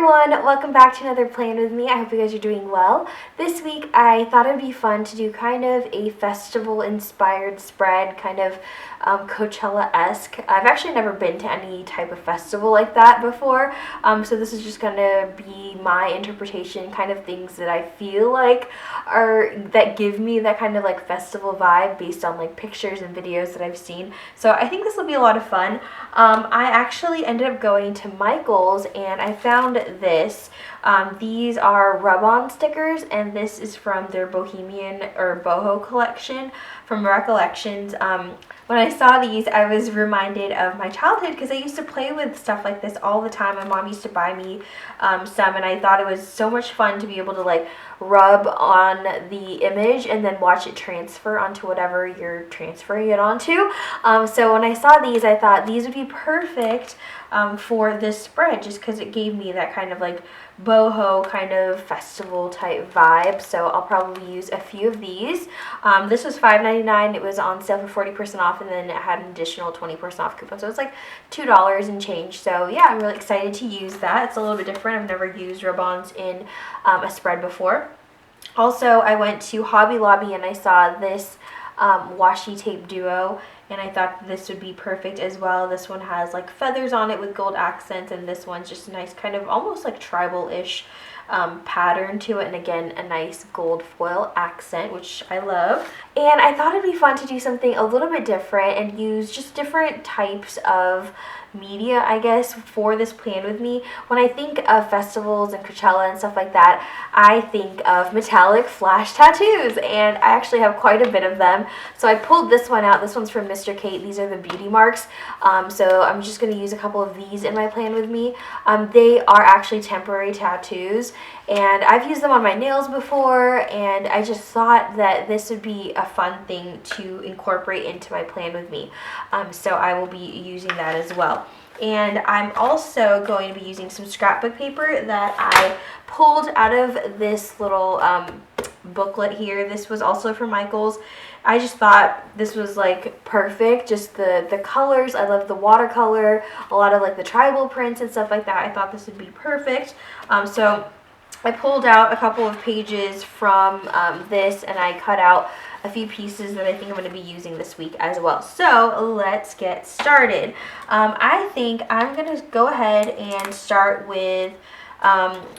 everyone, welcome back to another Plan with me. I hope you guys are doing well. This week I thought it would be fun to do kind of a festival inspired spread, kind of Coachella-esque. I've actually never been to any type of festival like that before, so this is just going to be my interpretation, kind of things that I feel like that give me that kind of like festival vibe based on like pictures and videos that I've seen. So I think this will be a lot of fun. I actually ended up going to Michael's and I found this. These are rub-on stickers, and this is from their Bohemian or Boho collection from Recollections. When I saw these, I was reminded of my childhood because I used to play with stuff like this all the time. My mom used to buy me some, and I thought it was so much fun to be able to like rub on the image and then watch it transfer onto whatever you're transferring it onto. So when I saw these, I thought these would be perfect for this spread, just because it gave me that kind of like boho kind of festival type vibe. So I'll probably use a few of these. This was $5.99. It was on sale for 40% off, and then it had an additional 20% off coupon, so it's like $2 and change. So yeah, I'm really excited to use that. It's a little bit different. I've never used rub-ons in a spread before. Also, I went to Hobby Lobby and I saw this washi tape duo, and I thought this would be perfect as well. This one has like feathers on it with gold accents, and this one's just a nice kind of almost like tribal-ish pattern to it, and again a nice gold foil accent, which I love. And I thought it'd be fun to do something a little bit different and use just different types of media, I guess, for this plan with me. When I think of festivals and Coachella and stuff like that, I think of metallic flash tattoos, and I actually have quite a bit of them. So I pulled this one out. This one's from Mr. Kate. These are the beauty marks. So I'm just going to use a couple of these in my plan with me. They are actually temporary tattoos, and I've used them on my nails before, and I just thought that this would be a fun thing to incorporate into my plan with me. So I will be using that as well. And I'm also going to be using some scrapbook paper that I pulled out of this little booklet here. This was also from Michael's. I just thought this was like perfect, just the colors. I love the watercolor, a lot of like the tribal prints and stuff like that. I thought this would be perfect. So I pulled out a couple of pages from this, and I cut out a few pieces that I think I'm going to be using this week as well. So let's get started. I think I'm going to go ahead and start with,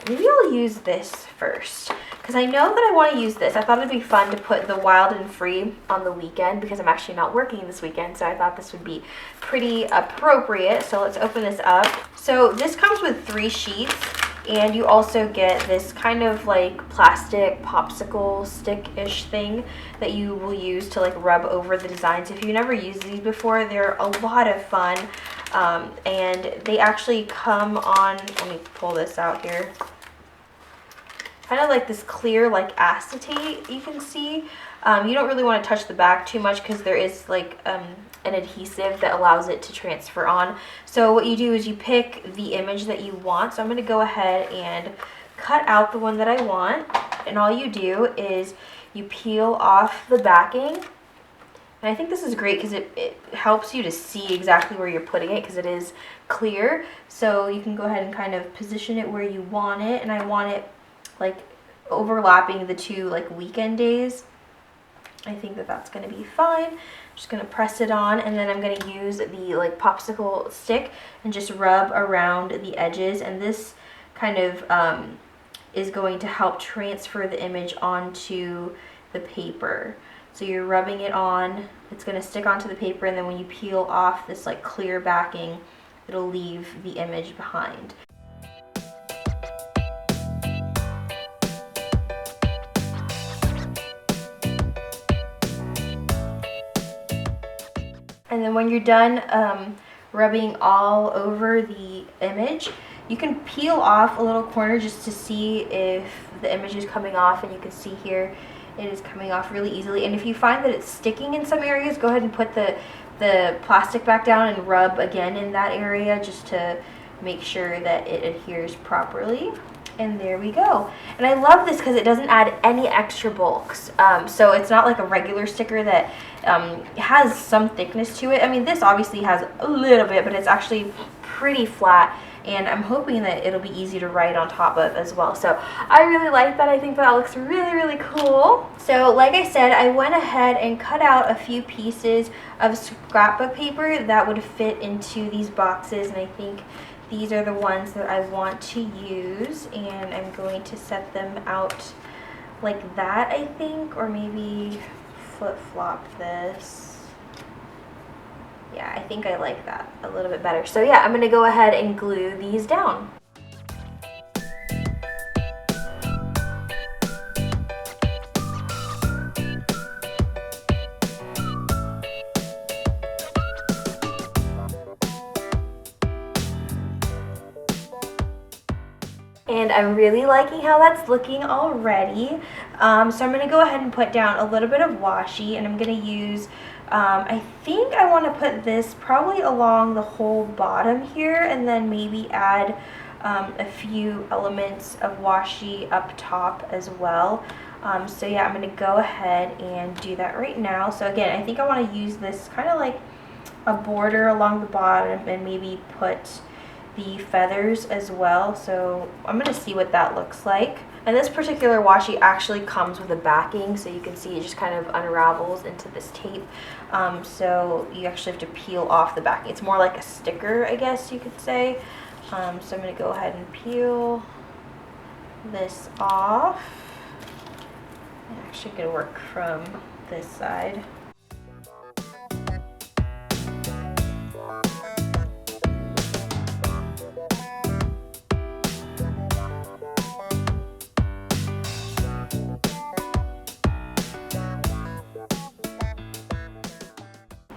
maybe I'll use this first, because I know that I want to use this. I thought it'd be fun to put the Wild and Free on the weekend, because I'm actually not working this weekend, so I thought this would be pretty appropriate. So let's open this up. So this comes with 3 sheets. And you also get this kind of like plastic popsicle stick-ish thing that you will use to like rub over the designs. If you've never used these before, they're a lot of fun. And they actually come on, let me pull this out here, kind of like this clear like acetate you can see. You don't really want to touch the back too much because there is like an adhesive that allows it to transfer on. So what you do is you pick the image that you want. So I'm going to go ahead and cut out the one that I want, and all you do is you peel off the backing. And I think this is great because it helps you to see exactly where you're putting it, because it is clear. So you can go ahead and kind of position it where you want it, and I want it like overlapping the 2 like weekend days. I think that that's going to be fine. I'm just going to press it on, and then I'm going to use the like popsicle stick and just rub around the edges, and this kind of is going to help transfer the image onto the paper. So you're rubbing it on, it's going to stick onto the paper, and then when you peel off this like clear backing, it'll leave the image behind. And then when you're done rubbing all over the image, you can peel off a little corner just to see if the image is coming off, and you can see here it is coming off really easily. And if you find that it's sticking in some areas, go ahead and put the plastic back down and rub again in that area just to make sure that it adheres properly. And there we go. And I love this because it doesn't add any extra bulks. So it's not like a regular sticker that has some thickness to it. I mean, this obviously has a little bit, but it's actually pretty flat and I'm hoping that it'll be easy to write on top of as well. So I really like that. I think that looks really, really cool. So like I said, I went ahead and cut out a few pieces of scrapbook paper that would fit into these boxes, and I think these are the ones that I want to use, and I'm going to set them out like that, I think, or maybe flip-flop this. Yeah, I think I like that a little bit better. So yeah, I'm gonna go ahead and glue these down. And I'm really liking how that's looking already. So I'm going to go ahead and put down a little bit of washi, and I'm going to use, I think I want to put this probably along the whole bottom here, and then maybe add a few elements of washi up top as well. So yeah, I'm going to go ahead and do that right now. So again, I think I want to use this kind of like a border along the bottom and maybe put the feathers as well. So I'm going to see what that looks like. And this particular washi actually comes with a backing, so you can see it just kind of unravels into this tape. So you actually have to peel off the backing. It's more like a sticker, I guess you could say. So I'm going to go ahead and peel this off. I'm actually going to work from this side.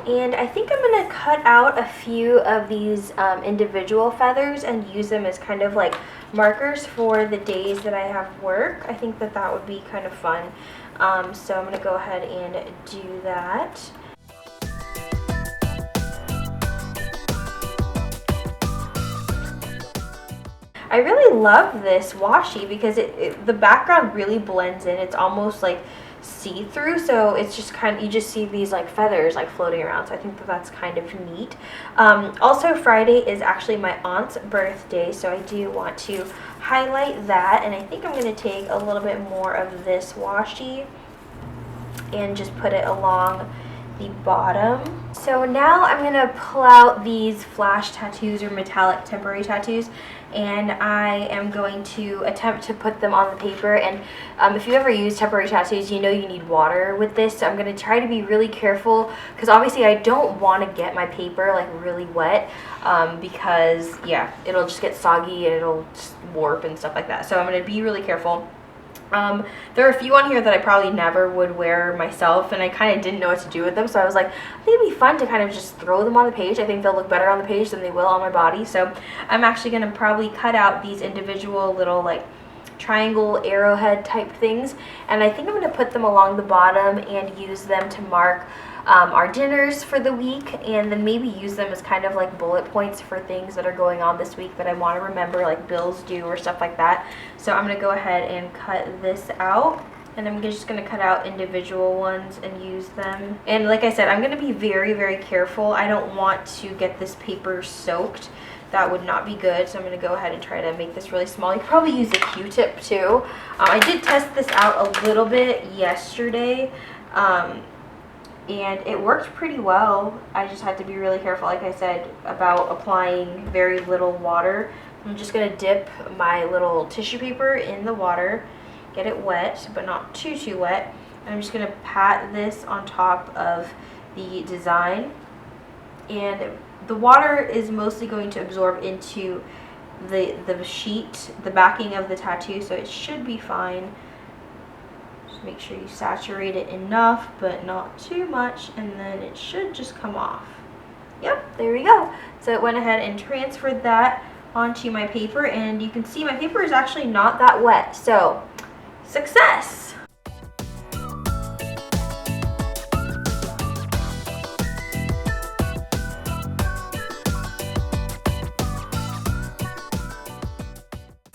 And I think I'm going to cut out a few of these individual feathers and use them as kind of like markers for the days that I have work. I think that that would be kind of fun. So I'm going to go ahead and do that. I really love this washi because the background really blends in. It's almost like see-through, so it's just kind of, you just see these like feathers like floating around, so I think that that's kind of neat. Also, Friday is actually my aunt's birthday, so I do want to highlight that, and I think I'm going to take a little bit more of this washi and just put it along the bottom. So now I'm going to pull out these flash tattoos or metallic temporary tattoos, and I am going to attempt to put them on the paper. And if you ever use temporary tattoos, you know you need water with this, so I'm going to try to be really careful, because obviously I don't want to get my paper like really wet, because yeah, it'll just get soggy and it'll just warp and stuff like that. So I'm going to be really careful. There are a few on here that I probably never would wear myself, and I kind of didn't know what to do with them, so I was like, I think it'd be fun to kind of just throw them on the page. I think they'll look better on the page than they will on my body. So I'm actually going to probably cut out these individual little like triangle arrowhead type things, and I think I'm going to put them along the bottom and use them to mark our dinners for the week, and then maybe use them as kind of like bullet points for things that are going on this week that I want to remember, like bills due or stuff like that. So I'm going to go ahead and cut this out, and I'm just going to cut out individual ones and use them. And like I said, I'm going to be very, very careful. I don't want to get this paper soaked. That would not be good, so I'm going to go ahead and try to make this really small. You could probably use a Q-tip too. I did test this out a little bit yesterday, and it worked pretty well. I just had to be really careful, like I said, about applying very little water. I'm just going to dip my little tissue paper in the water, get it wet, but not too wet. I'm just going to pat this on top of the design, and the water is mostly going to absorb into the sheet, the backing of the tattoo, so it should be fine. Just make sure you saturate it enough, but not too much, and then it should just come off. Yep, there we go. So it went ahead and transferred that onto my paper, and you can see my paper is actually not that wet, so success!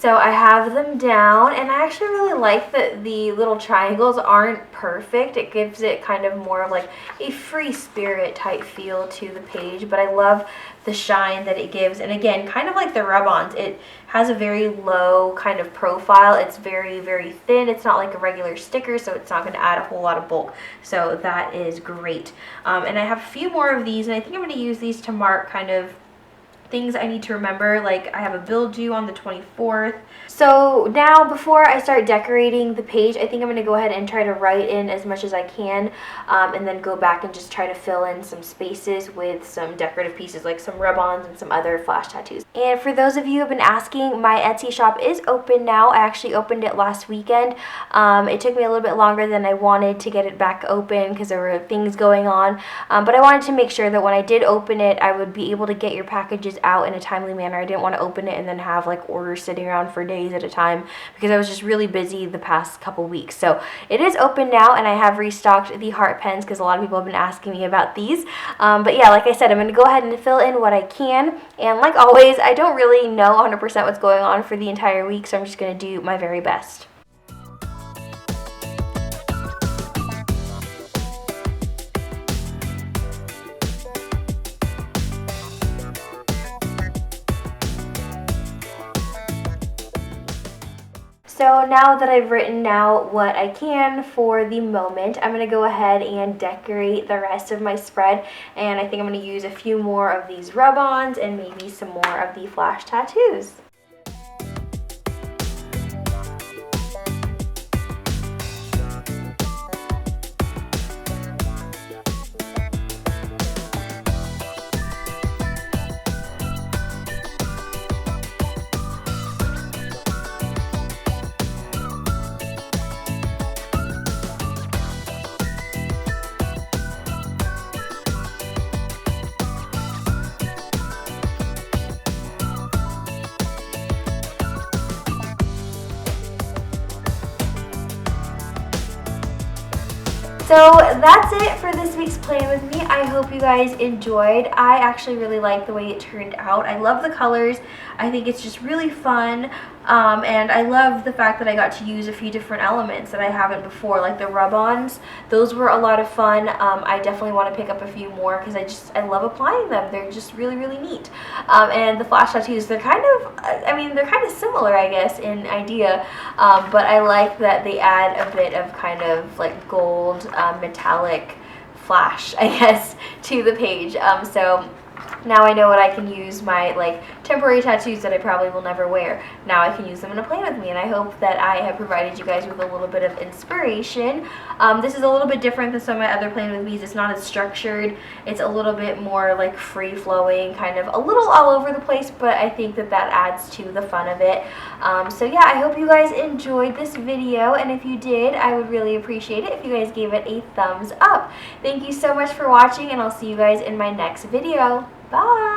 So I have them down, and I actually really like that the little triangles aren't perfect. It gives it kind of more of like a free spirit type feel to the page, but I love the shine that it gives. And again, kind of like the rub-ons, it has a very low kind of profile. It's very, very thin. It's not like a regular sticker, so it's not going to add a whole lot of bulk. So that is great. And I have a few more of these, and I think I'm going to use these to mark kind of things I need to remember, like I have a bill due on the 24th. So now before I start decorating the page, I think I'm going to go ahead and try to write in as much as I can, and then go back and just try to fill in some spaces with some decorative pieces like some rub-ons and some other flash tattoos. And for those of you who have been asking, my Etsy shop is open now. I actually opened it last weekend. It took me a little bit longer than I wanted to get it back open because there were things going on, but I wanted to make sure that when I did open it, I would be able to get your packages out in a timely manner. I didn't want to open it and then have like orders sitting around for days at a time because I was just really busy the past couple weeks. So it is open now, and I have restocked the heart pens because a lot of people have been asking me about these. But yeah, like I said, I'm going to go ahead and fill in what I can, and like always, I don't really know 100% what's going on for the entire week, so I'm just going to do my very best. So now that I've written out what I can for the moment, I'm going to go ahead and decorate the rest of my spread, and I think I'm going to use a few more of these rub-ons and maybe some more of the flash tattoos. So that's it for this week's Plan With Me. I hope you guys enjoyed. I actually really like the way it turned out. I love the colors. I think it's just really fun. And I love the fact that I got to use a few different elements that I haven't before, like the rub-ons. Those were a lot of fun. I definitely want to pick up a few more because I love applying them. They're just really, really neat. And the flash tattoos, they're kind of similar, I guess, in idea. But I like that they add a bit of kind of like gold, metallic flash, I guess, to the page. So now I know what I can use my like temporary tattoos that I probably will never wear. Now I can use them in a Plan With Me, and I hope that I have provided you guys with a little bit of inspiration. This is a little bit different than some of my other Plan With Me's. It's not as structured. It's a little bit more like free-flowing, kind of a little all over the place, but I think that that adds to the fun of it. So yeah, I hope you guys enjoyed this video, and if you did, I would really appreciate it if you guys gave it a thumbs up. Thank you so much for watching, and I'll see you guys in my next video. Bye!